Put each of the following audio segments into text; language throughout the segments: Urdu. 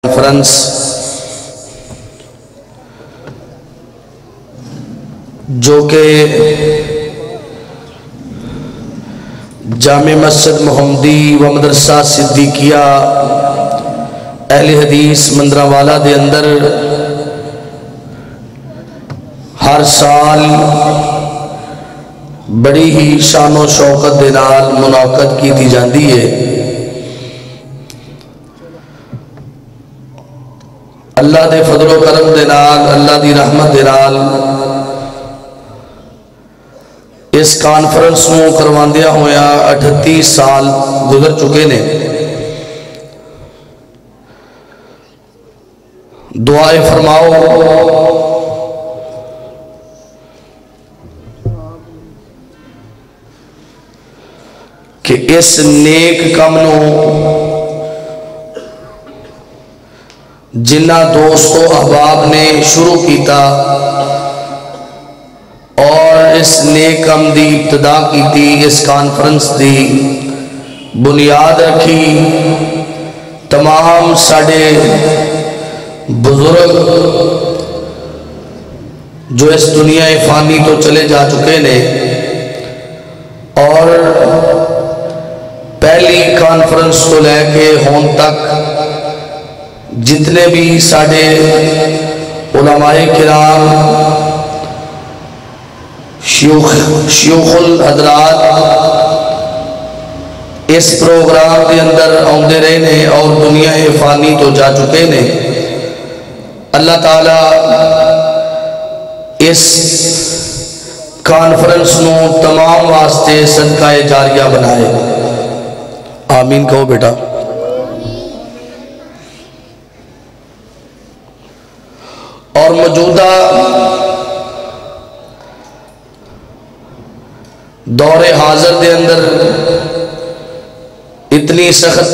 کانفرنس جو کہ جامع مسجد محمدی و مدرسہ صدیقیہ اہل حدیث مندرانوالا دے اندر ہر سال بڑی ہی شان و شوکت دے نال منعقد کی جاندی ہے۔ اللہ دے فضل و کرم دے نال، اللہ دی رحمت دے نال اس کانفرنس نو کرواندیا ہویا 38 سال گزر چکے نے۔ دعائیں فرماؤ کہ اس نیک کم نو جنہ دوست و احباب نے شروع کیتا اور اس نیک کم دی ابتدا کیتی، اس کانفرنس دی بنیاد رکھی، تمام ساڑے بزرگ جو اس دنیا فانی تو چلے جا چکے نے، اور پہلی کانفرنس کو لے کے ہون تک جتنے بھی ساڑے علماء کرام، شیوخ الحضرات اس پروگرام کے اندر آندے رہے نے اور دنیا فانی تو جا چکے نے، اللہ تعالیٰ اس کانفرنس نو تمام واسطے صدقہ جاریہ بنائے، آمین کہو بیٹا۔ اور موجودہ دور حاضر دے اندر اتنی سخت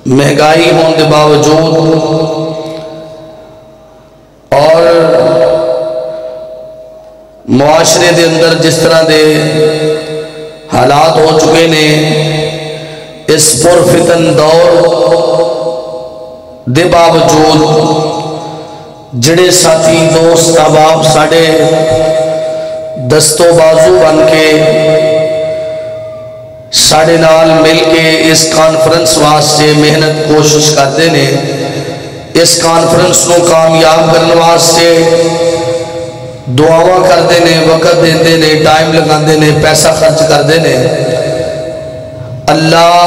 مہنگائی ہون دے باوجود اور معاشرے دے اندر جس طرح دے حالات ہو چکے نے، اس پرفتن دور دے باوجود جڑے ساتھی دوست احباب ساڑے دست و بازو بن کے ساڑے نال مل کے اس کانفرنس واسطے محنت کوشش کرتے نے، اس کانفرنس کو کامیاب کرنے واسطے دعاواں کرتے نے، وقت دیتے نے، ٹائم لگاندے نے، پیسہ خرچ کرتے نے۔ اللہ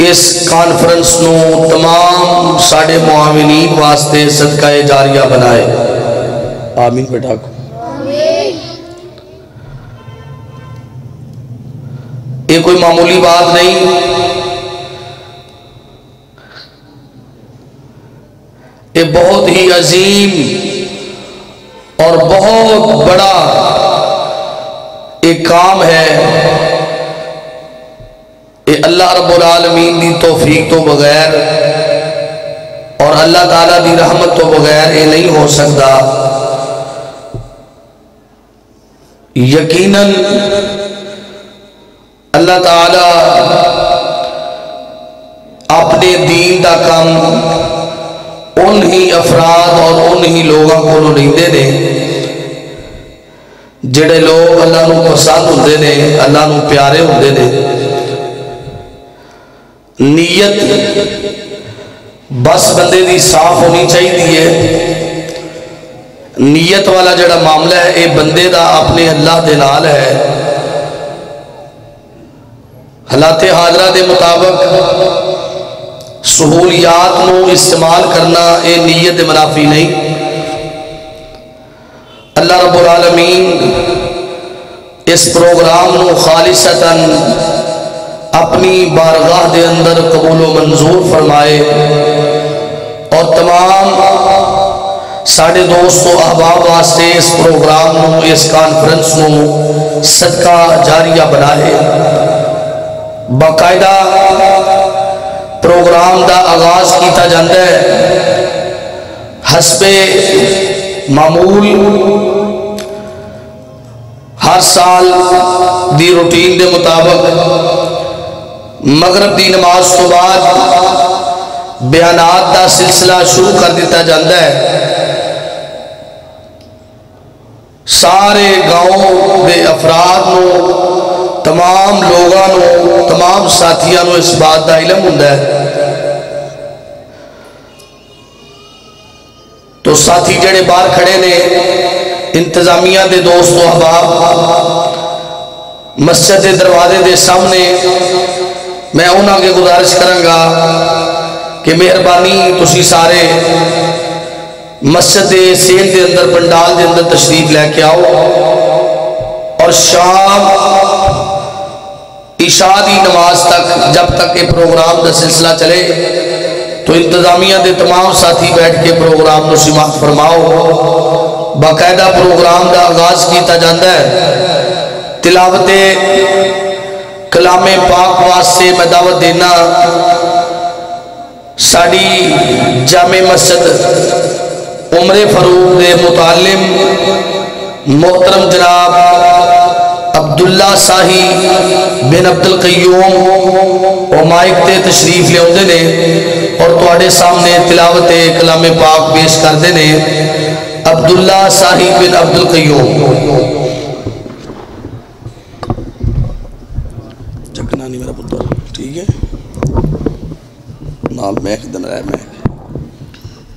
اس کانفرنس نو تمام ساڑے معاونین واسطے صدقہ جاریہ بنائے، آمین بیٹا کو۔ یہ کوئی معمولی بات نہیں، یہ بہت ہی عظیم اور بہت بڑا ایک کام ہے۔ یہ اللہ رب العالمین دی توفیق تو بغیر اور اللہ تعالیٰ دی رحمت تو بغیر یہ نہیں ہو سکتا۔ یقیناً اللہ تعالیٰ اپنے دین دا کام انہی افراد اور انہی لوگوں کو لیندے نے جڑے لوگ اللہ نو پسند ہوندے نے، اللہ نو پیارے ہوندے نے۔ نیت بس بندے دی صاف ہونی چاہیے، نیت والا جڑا معاملہ ہے یہ بندے دا اپنے اللہ دے نال ہے۔ حالات حاضرہ دے مطابق سہولیات نو استعمال کرنا یہ نیت منافی نہیں۔ اللہ رب العالمین اس پروگرام نو خالصتاً اپنی بارگاہ دے اندر قبول و منظور فرمائے، اور تمام ساڑھے دوست و احباب واسطے اس پروگرام نو، اس کانفرنس نو صدقہ جاریہ بنائے۔ باقاعدہ پروگرام دا آغاز کیتا جاندہ ہے حسب معمول ہر سال دی روٹین دے مطابق مغرب دی نماز تو بعد بیانات دا سلسلہ شروع کر دیتا جاندہ ہے۔ سارے گاؤں دے افراد نو، تمام لوگاں نو، تمام ساتھیاں نو اس بات دا علم ہوندہ ہے۔ تو ساتھی جڑے باہر کھڑے نے، انتظامیہ دے دوست و احباب، مسجد دے دروازے دے سامنے میں انہاں کے گزارش کروں گا کہ مہربانی تسی سارے مسجد سین دے اندر، پنڈال دے اندر تشریف لے کے آؤ، اور شام عشاء دی نماز تک، جب تک یہ پروگرام دا سلسلہ چلے، تو انتظامیہ دے تمام ساتھی بیٹھ کے پروگرام نو سماعت فرماؤ۔ باقاعدہ پروگرام دا آغاز کیتا جاندہ ہے۔ تلاوت کلام پاک واسطے میں دعوت دینا ساڑی جامع مسجد عمر فاروق دے متعلم محترم جناب عبداللہ ساہی بن عبدالقیوم اور مائک تے تشریف لے ہوندے نے اور تواڈے سامنے تلاوت کلام پاک پیش کردے نے عبداللہ ساہی بن عبدالقیوم۔ چکنا نہیں میرا پتر، ٹھیک ہے؟ نال میک دن رہے میک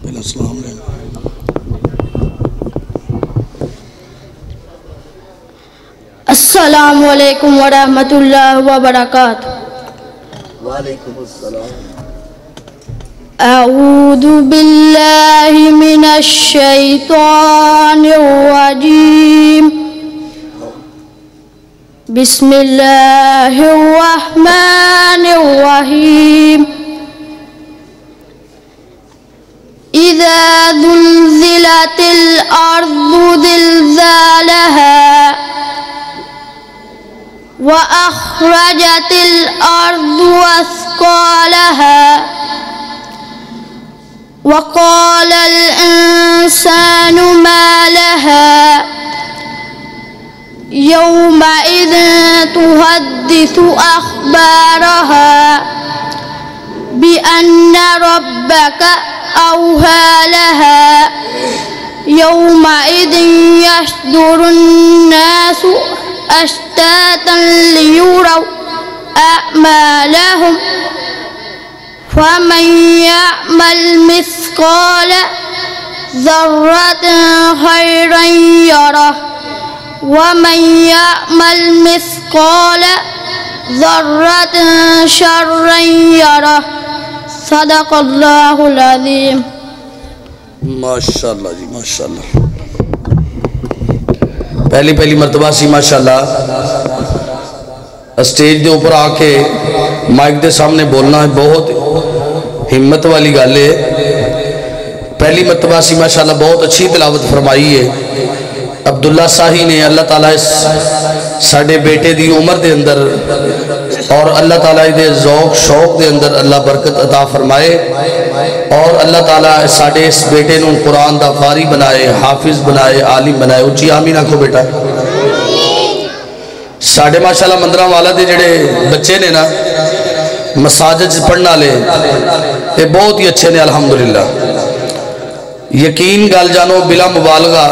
پہلے السلام علیکم۔ السلام علیکم ورحمۃ اللہ وبرکاتہ۔ وعلیکم السلام۔ اعوذ باللہ من الشیطان الرجیم، بسم اللہ الرحمن الرحیم۔ اذا زلزلت الارض زلزالها وأخرجت الأرض أثقالها وقال الإنسان ما لها يومئذ تحدث أخبارها بأن ربك أوحى لها يومئذ يصدر الناس أشتاتا ليروا أعمالهم فمن يعمل مثقال ذرة خيرا يره ومن يعمل مثقال ذرة شرا يره صدق اللہ العظیم۔ ماشاءاللہ جی ماشاءاللہ، پہلی مرتبہ سی ماشاءاللہ اسٹیج دے اوپر آ کے مائک دے سامنے بولنا ہے، بہت ہمت والی گل ہے۔ پہلی مرتبہ سی ماشاءاللہ بہت اچھی تلاوت فرمائی ہے عبداللہ ساہی نے۔ اللہ تعالیٰ اس ساڑھے بیٹے دی عمر دے اندر اور اللہ تعالیٰ دے ذوق شوق دے اندر اللہ برکت عطا فرمائے، اور اللہ تعالیٰ ساڑھے اس بیٹے نوں قرآن دا قاری بنائے، حافظ بنائے، عالم بنائے۔ اچھی آمین آنکھو بیٹا۔ ساڑھے ماشاءاللہ مندرہ والا دے جڑے بچے نے نا مساجد پڑھنا لے، یہ بہت ہی اچھے نے الحمدللہ۔ یقین گل جانو بلا مبالغہ،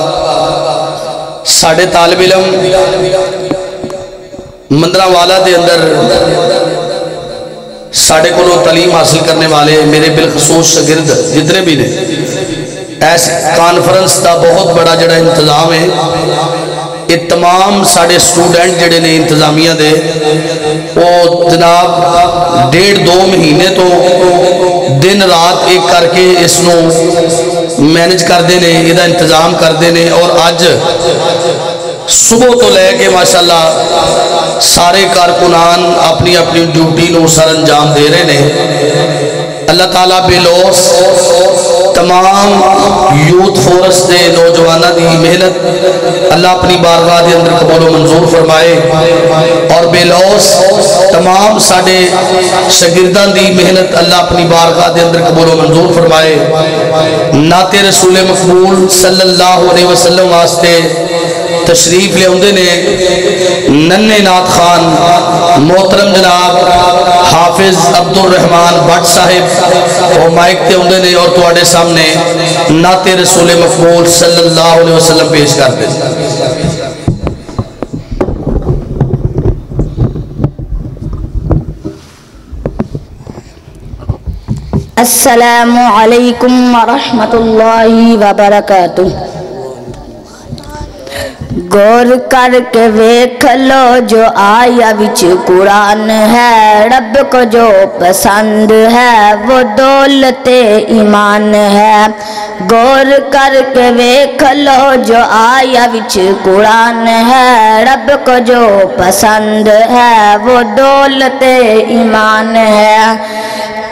ساڑھے طالب علم مندرہ والا دے اندر ساڑھے کو تعلیم حاصل کرنے والے میرے بالخصوص شاگرد جتنے بھی نے، ایس کانفرنس دا بہت بڑا جڑا انتظام ہے، یہ تمام ساڑھے سٹوڈنٹ جڑے نے انتظامیہ دے، وہ جناب 1.5-2 مہینے تو دن رات ایک کر کے اس نو مینج کر دینے، یہ انتظام کر دینے، اور آج صبح تو لے کے ماشاءاللہ سارے کارکنان اپنی اپنی ڈیوٹی نو سر انجام دے رہے نے۔ اللہ تعالیٰ بے لوس تمام یوتھ فورس دے نوجوانہ دی محنت اللہ اپنی بارگاہ دے اندر قبول و منظور فرمائے، اور بے لوس تمام ساڑھے شاگردان دی محنت اللہ اپنی بارگاہ دے اندر قبول و منظور فرمائے۔ نعت رسول مقبول صلی اللہ علیہ وسلم واسطے تشریف لے ہوندے نے ننے نات خان محترم جناب حافظ عبد الرحمن بٹ صاحب وہ مائک تے ہوندے نے اور تواڈے سامنے نعت رسول مقبول صلی اللہ علیہ وسلم پیش کر دیں. السلام علیکم ورحمۃ اللہ وبرکاتہ. غور کر کے ویکھ لو جو آیا وچ قرآن ہے، رب کو جو پسند ہے وہ دولت ایمان ہے. غور کر کے ویکھ لو جو آیا وچ قرآن ہے، رب کو جو پسند ہے وہ دولت ایمان ہے.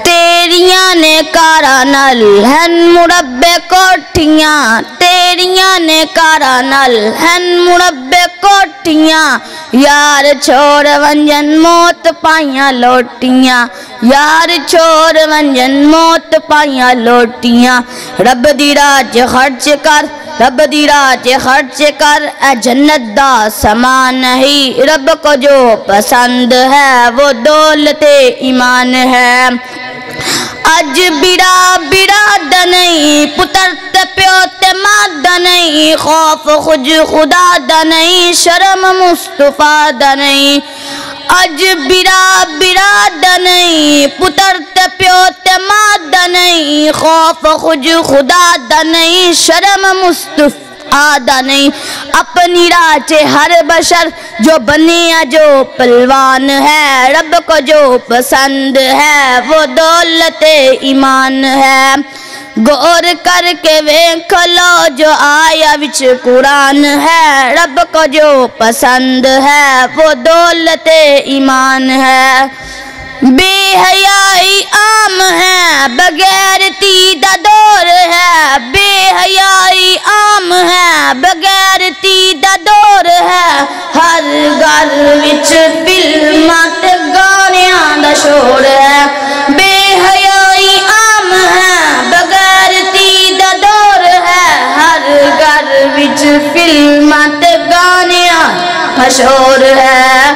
تیریاں نے کارا نل ہن مربے کوٹھیاں، تیریاں نے کارا نل ہن مربے کوٹھیاں، یار چھوڑ ونجن موت پائیاں لوٹیاں، یار چھوڑ ونجن موت پائیاں لوٹیاں. رب دی راہ چ خرچ کر، رب دی راہ چ خرچ کر، اے جنت دا سامان ہی، رب کو جو پسند ہے وہ دولت ایمان ہے. اج بیڑا بیڑا دا نہیں، پتر تے پیو تے ماں دا نہیں، خوف خود خدا دا نہیں، شرم مصطفیٰ دا نہیں. اج بیڑا بیڑا دا نہیں، پتر تے پیو تے ماں دا نہیں، خوف خود خدا دا نہیں، شرم مصطفیٰ آدھا نہیں. اپنی راہ چے ہر بشر جو بنیا جو پلوان ہے، رب کو جو پسند ہے وہ دولت ایمان ہے. غور کر کے ویکھ لو جو آیا وچ قرآن ہے، رب کو جو پسند ہے وہ دولت ایمان ہے. بے حیائی عام ہے، بغیرتی دا دور ہے، بے حیائی عام ہے، بغیرتی دا دور ہے. ہر گھر وچ فلماں تے گانیاں دا شور ہے، بے حیائی عام ہے، بغیرتی دا دور ہے. ہر گھر وچ فلماں تے گانیاں مشہور ہے.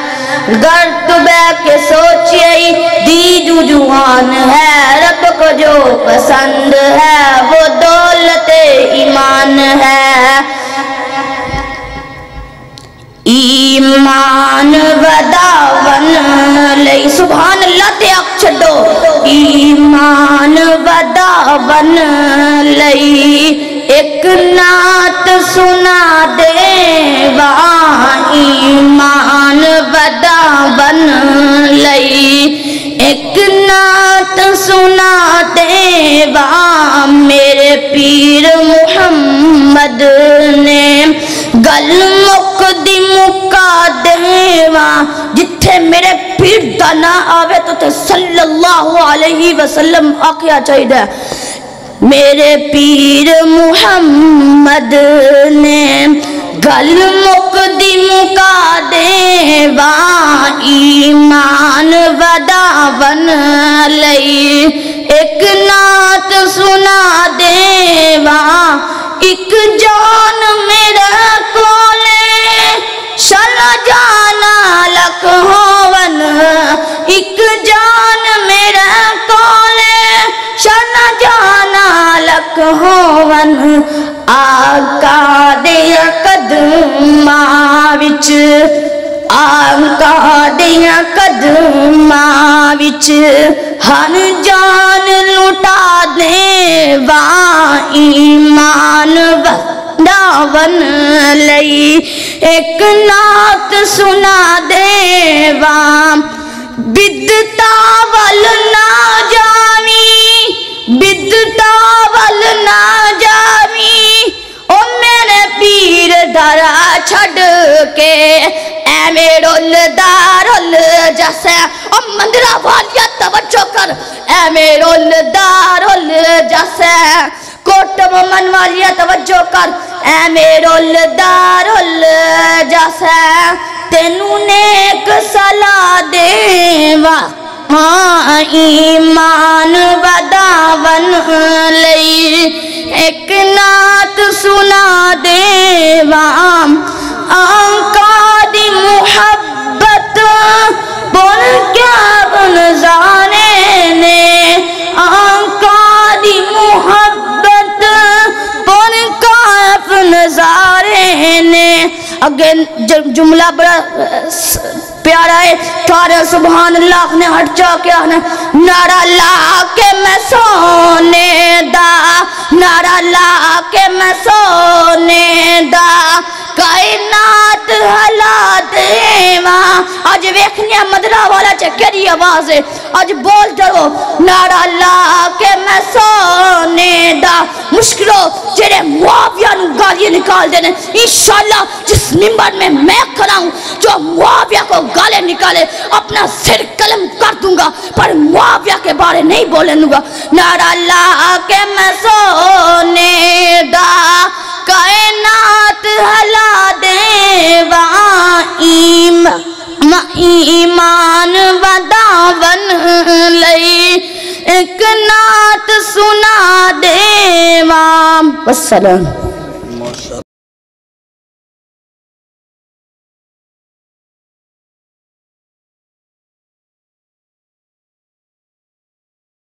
گھر تو بہ کے سوچیے دی جو جوان ہے، رب کو جو پسند ہے وہ دولت ایمان ہے. ایمان وداون لئی سبحان اللہ تے آکھ چھڈو، ایمان وداون لئی ایک نعت سنا دے وہاں، ایمان وداون لئی ایک نعت سنا دے وہاں. میرے پیر محمد نے گل مک دی مکا دیواں، جتھے میرے پیر دا نہ آوے تو تے صلی اللہ علیہ وسلم آکھیا چاہیے. میرے پیر محمد نے گل مک دی مکا دیواں، ایمان وداون لئی ایک نعت سنا دیواں. ایک جان میرا کولے شل جانا لکھ ہون، ایک جان میرا کولے شل جانا لکھ ہون. آقا دیا قدماں وچ، آقا دیا قدماں وچ ہر جان لٹا دے واں. ایمان وداون لئی ایک نعت سنا دے واں. بدتا ول نہ جاوی، بدتا ول نہ جاوی، او میرے پیر درا چھڑ کے ایویں رول دا رول جیسے. او مندرہ والیا توجہ کر، ایویں رول دا رول جیسے. کوٹ من والیا توجہ کر، ایویں رول دا رول جیسے. تینوں نیک صلاح دیواں ہاں، ایمان وداون لئی ایک نعت سنا دیواں. نظارے نے. اگے جملہ بڑا پیارا ہے. کہا سبحان اللہ نے ہٹ جا کے آنا نعرہ لا کے میں سونے دا, نعرہ لا کے میں سونے دا, کائنات ہلا دیواں. آج ویکھنی مدرہ والا چکری آواز ہے, آج بول جڑو نعرہ لا کے میں سونے دا. مشکلوں جڑے معاویہ نو گالیاں نکال دینے, انشاءاللہ جس ممبر میں کھڑا ہوں جو معاویہ کو گالے نکالے اپنا سر قلم کر دوں گا, پر معاویہ کے بارے نہیں بولے دوں گا. نعرہ لا کے میں سونے دا, کائنات ہلا دیواں, ایمان وداون لئی ایک نعت سنا دیواں. والسلام.